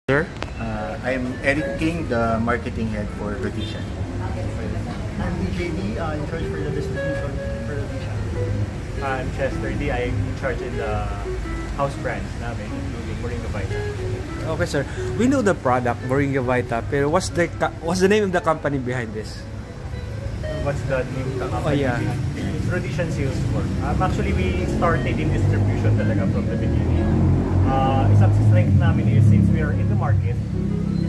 Sir? I'm Eric King, the marketing head for Rhodesian. I'm DJD, in charge for the distribution for Rhodesian. I'm Chester D. I'm in charge in the house brands namin, including Moringa Vita. Okay, sir. We know the product, Moringa Vita, pero what's the name of the company behind this? What's the name of the company? Oh, yeah. It's Rhodesian Sales Corp. Actually, we started in distribution talaga from the beginning. Isang strength namin is, since we are in the market,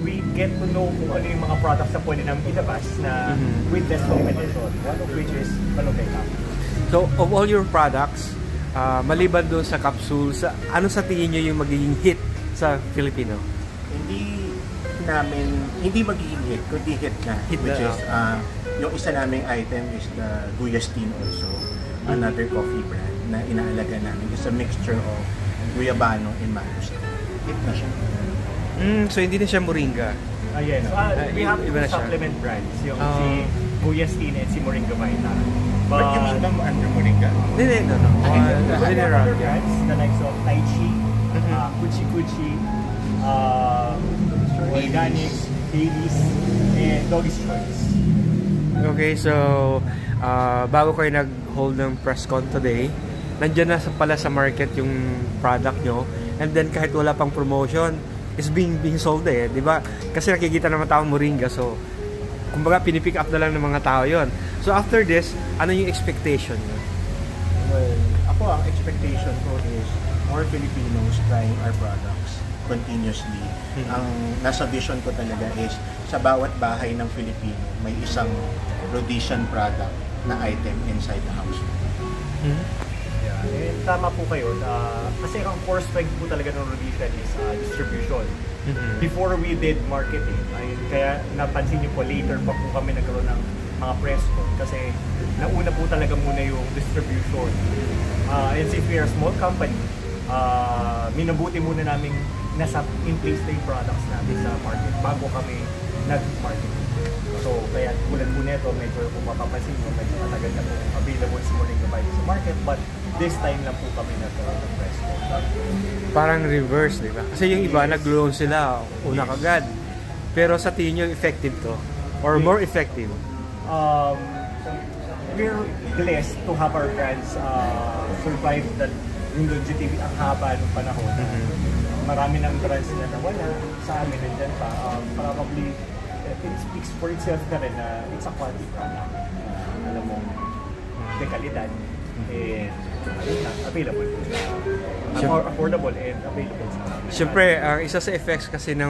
we get to know kung ano yung mga products na pwede namin ilabas na with less competition. One of which is Malunggay Capsule. So, of all your products, maliban doon sa capsules, ano sa tingin nyo yung magiging hit sa Filipino? Hindi magiging hit, kundi hit na. Hit which na, is, yung isa naming item is the Guyastin also, another coffee brand na inaalaga namin. It's a mixture of Guyabano and Mangosteen. Hit na siya. So, hindi na siya Moringa. Yes. We have two supplement brands, yung si Guyastin and si Moringa Vita. But you mean them under Moringa? No. We have other brands, the likes of Tai Chi, Kuchi Kuchi, Organics, Dailies, and Doggy's Choice. Okay, so bago kayo nag-hold ng press con today, nandyan na pala sa market yung product nyo, and then kahit wala pang promotion, is being sold di ba? Kasi nakikita naman tao Moringa, so kumbaga pinipick up na lang ng mga tao yon. So after this, ano yung expectation nyo? Well, ako ang expectation ko is more Filipinos trying our products continuously. Ang nasa vision ko talaga is sa bawat bahay ng Filipino, may isang Rhodesian product na item inside the house. Yeah, tama po kayo. Kasi ang core strength po talaga ng Rhodesian is distribution. Before we did marketing, kaya napansin niyo po later pa po kami nagkaroon ng mga press con kasi nauna po talaga muna yung distribution. And since we are a small company, minabuti muna namin nasa in place na yung products natin sa market bago kami nag-market. So, kaya tulad po nito, medyo kung mapapansin nyo, medyo matagal na po available si Moringa Vita sa market, but this time lang po kami nagkaroon ng press con. Parang reverse, di ba? Kasi yung iba, nag-loan sila, una kagad. Pero sa tingin nyo, effective to? Or more effective? We're blessed to have our brands survive that yung longevity ang haba ng panahon. Marami ng brands na nawala, sa amin nandyan pa. Probably, it speaks for itself na rin na it's a quality product. Alam mo, dekalidad. And ayun na, available po siya. More affordable and available sa amin. Siyempre, isa sa effects kasi ng